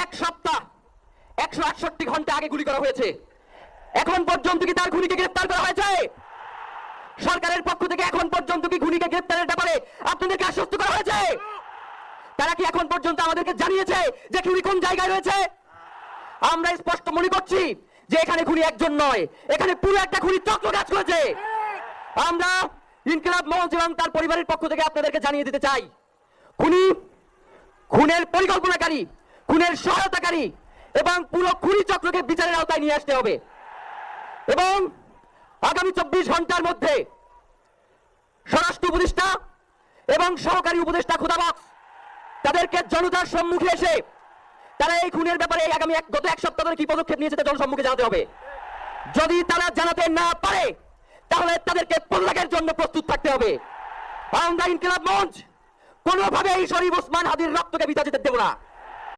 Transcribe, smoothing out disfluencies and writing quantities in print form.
এক সপ্তাহ 168 ঘন্টা আগে গুলি করা হয়েছে। এখন পর্যন্ত কি তার খুনিকে গ্রেফতার করা হয়েছে? সরকারের পক্ষ থেকে এখন পর্যন্ত কি খুনিকে গ্রেফতারের ব্যাপারে আপনাদেরকে আশ্বস্ত করা হয়েছে? তারা কি এখন পর্যন্ত আমাদেরকে জানিয়েছে যে খুনি কোন জায়গায় রয়েছে? আমরা স্পষ্ট মনে করছি যে এখানে খুনি একজন নয়, এখানে পুরো একটা খুনি চক্র কাজ করেছে। আমরা ইনকিলাব মঞ্চ এবং তার পরিবারের পক্ষ থেকে আপনাদেরকে জানিয়ে দিতে চাই, খুনি, খুনের পরিকল্পনাকারী, খুনের সহায়তাকারী এবং পুরো খুনি চক্রকে বিচারের আওতায় নিয়ে আসতে হবে। এবং আগামী 24 ঘন্টার মধ্যে স্বরাষ্ট্র উপদেষ্টা এবং সহকারী উপদেষ্টা খুদাবক্স তাদেরকে জনতার সম্মুখে এসে তারা এই খুনের ব্যাপারে গত এক সপ্তাহ ধরে কি পদক্ষেপ নিয়েছে তা জনসম্মুখে জানাতে হবে। যদি তারা জানাতে না পারে তাহলে তাদেরকে পল্লাগের জন্য প্রস্তুত থাকতে হবে। আমরা ইনকিলাব মঞ্চ কোনোভাবে এই শরীফ ওসমান হাদির রক্তকে বিসর্জিত দেব না।